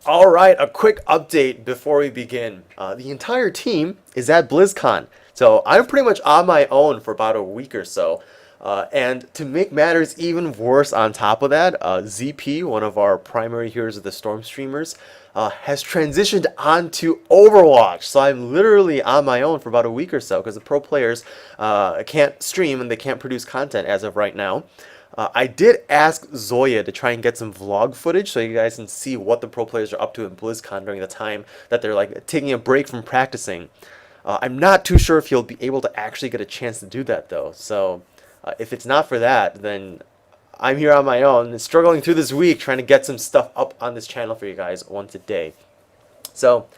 All right, a quick update before we begin. The entire team is at BlizzCon, so I'm pretty much on my own for about a week or so. And to make matters even worse on top of that, ZP, one of our primary heroes of the Storm streamers, has transitioned onto Overwatch. So I'm literally on my own for about a week or so because the pro players can't stream and they can't produce content as of right now. I did ask Zoya to try and get some vlog footage so you guys can see what the pro players are up to in BlizzCon during the time that they're like taking a break from practicing. I'm not too sure if you'll be able to actually get a chance to do that though. So if it's not for that, then I'm here on my own, struggling through this week trying to get some stuff up on this channel for you guys once a day. So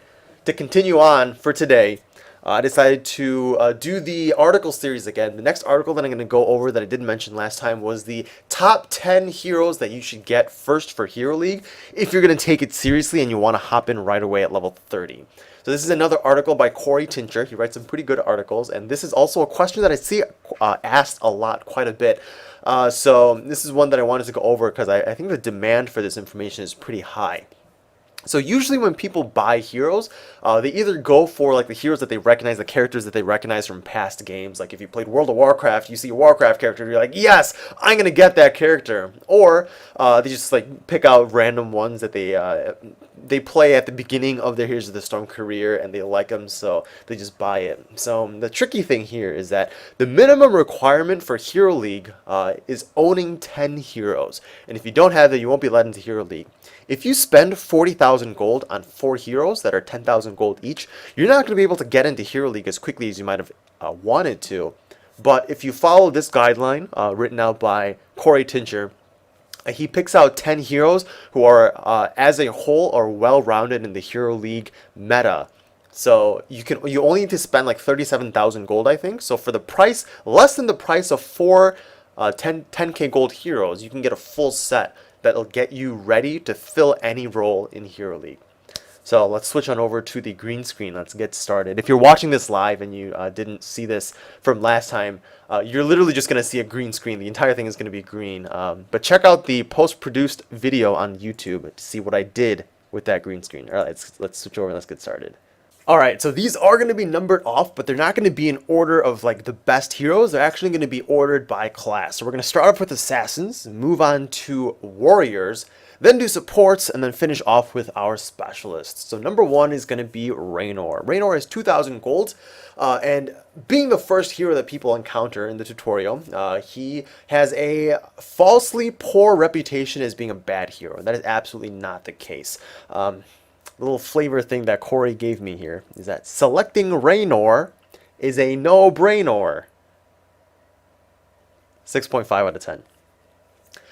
to continue on for today, I decided to do the article series again. The next article that I'm going to go over that I didn't mention last time was the top 10 heroes that you should get first for Hero League if you're going to take it seriously and you want to hop in right away at level 30. So this is another article by Corey Tincher. He writes some pretty good articles, and this is also a question that I see asked a lot, quite a bit. So this is one that I wanted to go over because I think the demand for this information is pretty high. So usually when people buy heroes, they either go for like the heroes that they recognize, the characters that they recognize from past games. Like if you played World of Warcraft, you see a Warcraft character, you're like, yes, I'm gonna get that character. Or they just like pick out random ones that they play at the beginning of their Heroes of the Storm career and they like them, so they just buy it. So the tricky thing here is that the minimum requirement for Hero League is owning 10 heroes, and if you don't have it, you won't be let into Hero League. If you spend 40,000 gold on 4 heroes that are 10,000 gold each, you're not going to be able to get into Hero League as quickly as you might have wanted to. But if you follow this guideline written out by Corey Tincher, he picks out 10 heroes who are, as a whole, are well-rounded in the Hero League meta. So you only need to spend like 37,000 gold, I think. So for the price, less than the price of 4 10k gold heroes, you can get a full set that'll get you ready to fill any role in Hero League. So let's switch on over to the green screen. Let's get started. If you're watching this live and you didn't see this from last time, you're literally just going to see a green screen. The entire thing is going to be green. But check out the post-produced video on YouTube to see what I did with that green screen. All right, let's switch over and let's get started. Alright, so these are going to be numbered off, but they're not going to be in order of like the best heroes. They're actually going to be ordered by class. So we're going to start off with assassins, move on to warriors, then do supports, and then finish off with our specialists. So number 1 is going to be Raynor. Raynor is 2,000 gold, and being the first hero that people encounter in the tutorial, he has a falsely poor reputation as being a bad hero. That is absolutely not the case. Little flavor thing that Corey gave me here is that selecting Raynor is a no-brainer. 6.5 out of 10.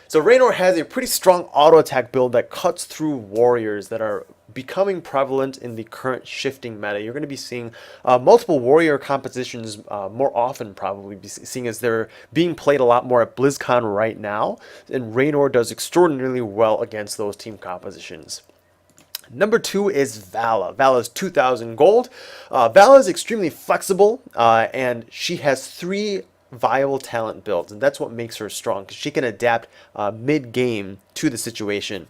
So Raynor has a pretty strong auto attack build that cuts through warriors that are becoming prevalent in the current shifting meta. You're going to be seeing multiple warrior compositions more often, probably seeing as they're being played a lot more at BlizzCon right now, and Raynor does extraordinarily well against those team compositions. Number 2 is Valla. Valla is 2,000 gold. Valla is extremely flexible, and she has 3 viable talent builds, and that's what makes her strong, because she can adapt mid-game to the situation.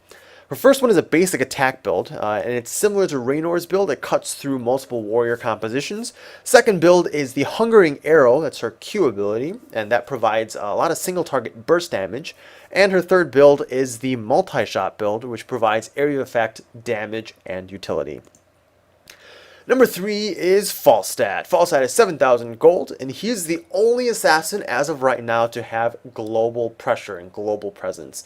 Her first one is a basic attack build, and it's similar to Raynor's build. It cuts through multiple warrior compositions. Second build is the Hungering Arrow. That's her Q ability, and that provides a lot of single target burst damage. And her third build is the multi-shot build, which provides area effect, damage, and utility. Number 3 is Falstad. Falstad is 7,000 gold, and he's the only assassin as of right now to have global pressure and global presence.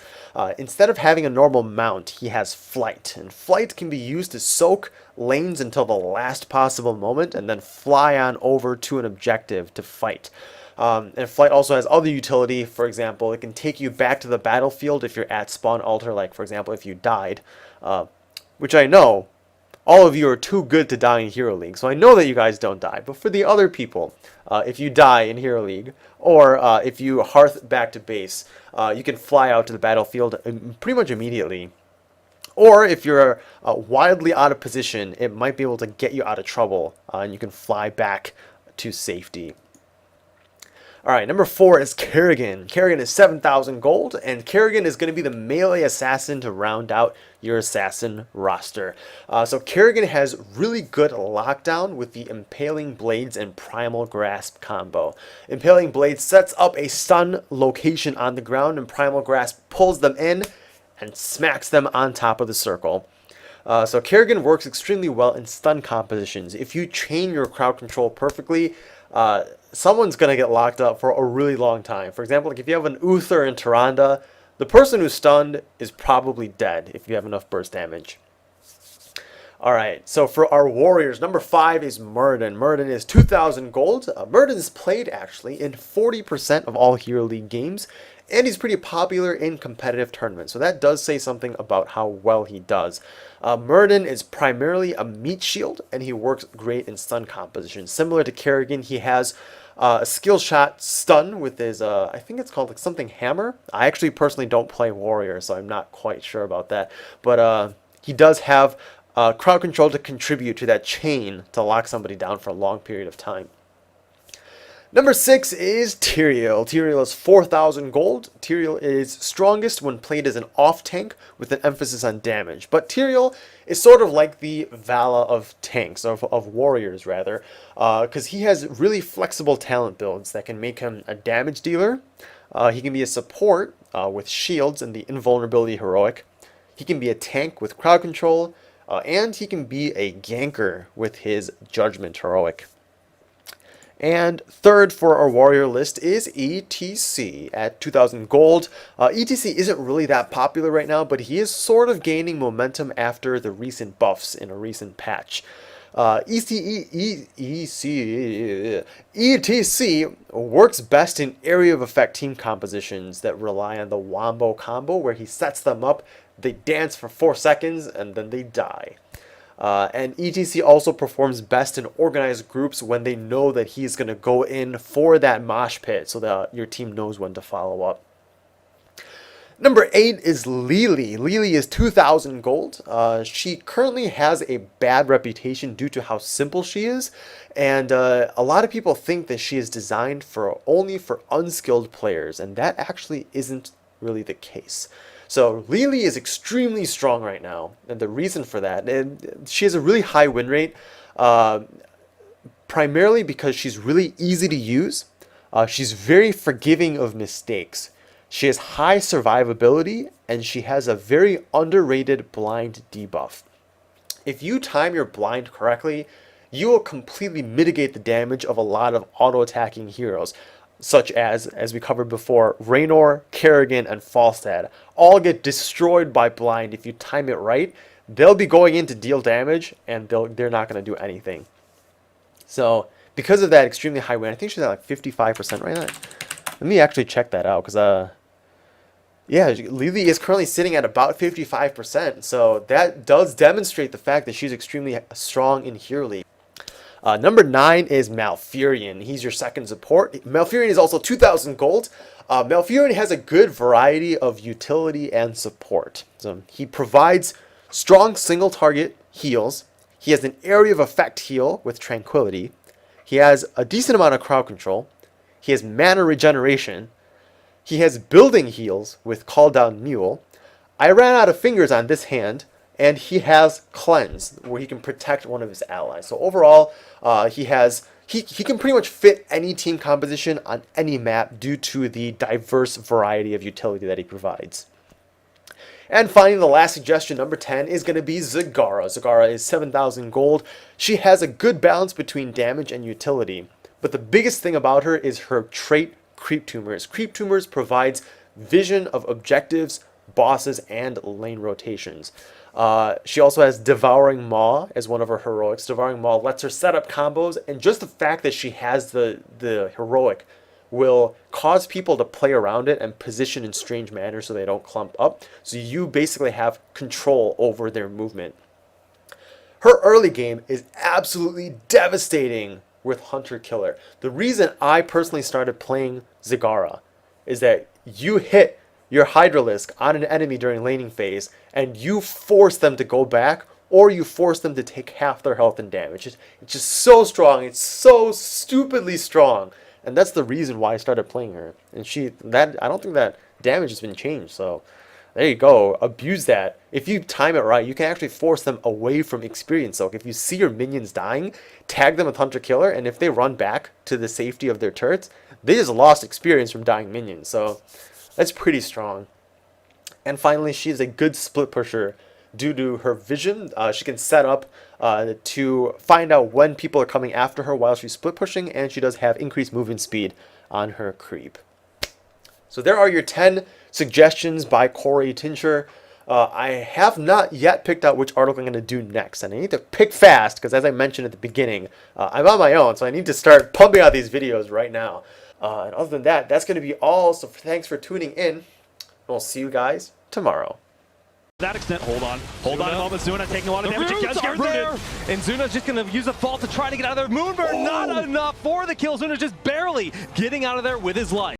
Instead of having a normal mount, he has flight, and flight can be used to soak lanes until the last possible moment and then fly on over to an objective to fight. And flight also has other utility. For example, it can take you back to the battlefield if you're at spawn altar, like for example if you died, which I know all of you are too good to die in Hero League, so I know that you guys don't die. But for the other people, if you die in Hero League, or if you hearth back to base, you can fly out to the battlefield pretty much immediately. Or if you're wildly out of position, it might be able to get you out of trouble, and you can fly back to safety. All right, number 4 is Kerrigan. Kerrigan is 7,000 gold, and Kerrigan is going to be the melee assassin to round out your assassin roster. So Kerrigan has really good lockdown with the Impaling Blades and Primal Grasp combo. Impaling Blades sets up a stun location on the ground, and Primal Grasp pulls them in and smacks them on top of the circle. So Kerrigan works extremely well in stun compositions. If you chain your crowd control perfectly, someone's going to get locked up for a really long time. For example, like if you have an Uther in Tyrande, the person who's stunned is probably dead if you have enough burst damage. Alright, so for our warriors, number 5 is Muradin. Muradin is 2,000 gold. Muradin is played actually in 40% of all Hero League games, and he's pretty popular in competitive tournaments. So that does say something about how well he does. Muradin is primarily a meat shield, and he works great in stun composition. Similar to Kerrigan, he has a skill shot stun with his, I think it's called like something hammer. I actually personally don't play warrior, so I'm not quite sure about that. But he does have crowd control to contribute to that chain to lock somebody down for a long period of time. Number 6 is Tyrael. Tyrael is 4,000 gold. Tyrael is strongest when played as an off-tank with an emphasis on damage. But Tyrael is sort of like the Valla of tanks, of warriors rather, because he has really flexible talent builds that can make him a damage dealer. He can be a support with shields and the invulnerability heroic. He can be a tank with crowd control, and he can be a ganker with his judgment heroic. And third for our warrior list is ETC at 2,000 gold. ETC isn't really that popular right now, but he is sort of gaining momentum after the recent buffs in a recent patch. ETC works best in area of effect team compositions that rely on the Wombo combo, where he sets them up, they dance for 4 seconds, and then they die. And ETC also performs best in organized groups when they know that he's going to go in for that mosh pit so that your team knows when to follow up. Number 8 is Lily. Lily is 2,000 gold. She currently has a bad reputation due to how simple she is, and a lot of people think that she is designed only for unskilled players, and that actually isn't really the case. So Lily is extremely strong right now, and the reason for that, and she has a really high win rate, primarily because she's really easy to use. She's very forgiving of mistakes. She has high survivability, and she has a very underrated blind debuff. If you time your blind correctly, you will completely mitigate the damage of a lot of auto-attacking heroes, such as we covered before, Raynor, Kerrigan, and Falstad all get destroyed by blind. If you time it right, they'll be going in to deal damage, and they're not going to do anything. So because of that extremely high win, I think she's at like 55% right now. Let me actually check that out, because yeah, Lily is currently sitting at about 55%, so that does demonstrate the fact that she's extremely strong in Hero League. Number 9 is Malfurion. He's your second support. Malfurion is also 2,000 gold. Malfurion has a good variety of utility and support. So he provides strong single target heals. He has an area of effect heal with Tranquility. He has a decent amount of crowd control. He has mana regeneration. He has building heals with Call Down Mule. I ran out of fingers on this hand. And he has Cleanse, where he can protect one of his allies. So overall, he can pretty much fit any team composition on any map due to the diverse variety of utility that he provides. And finally, the last suggestion, number 10, is going to be Zagara. Zagara is 7,000 gold. She has a good balance between damage and utility. But the biggest thing about her is her trait, Creep Tumors. Creep Tumors provides vision of objectives, bosses, and lane rotations. She also has Devouring Maw as one of her heroics. Devouring Maw lets her set up combos, and just the fact that she has the heroic will cause people to play around it and position in strange manners so they don't clump up. So you basically have control over their movement. Her early game is absolutely devastating with Hunter Killer. The reason I personally started playing Zagara is that you hit your Hydralisk on an enemy during laning phase, and you force them to go back, or you force them to take half their health and damage. It's just so strong. It's so stupidly strong. and that's the reason why I started playing her. And I don't think that damage has been changed, so there you go. Abuse that. If you time it right, you can actually force them away from experience soak. If you see your minions dying, tag them with Hunter Killer, and if they run back to the safety of their turrets, they just lost experience from dying minions. So that's pretty strong. And finally, she's a good split pusher due to her vision. She can set up to find out when people are coming after her while she's split pushing, and she does have increased movement speed on her creep. So there are your 10 suggestions by Corey Tincture. I have not yet picked out which article I'm going to do next, and I need to pick fast because, as I mentioned at the beginning, I'm on my own, so I need to start pumping out these videos right now. And other than that, that's going to be all. So thanks for tuning in. We'll see you guys tomorrow. To that extent, hold on a moment. Zuna taking a lot of damage. It does get rooted. And Zuna's just going to use a fault to try to get out of there. Moonbird, not enough for the kill. Zuna's just barely getting out of there with his life.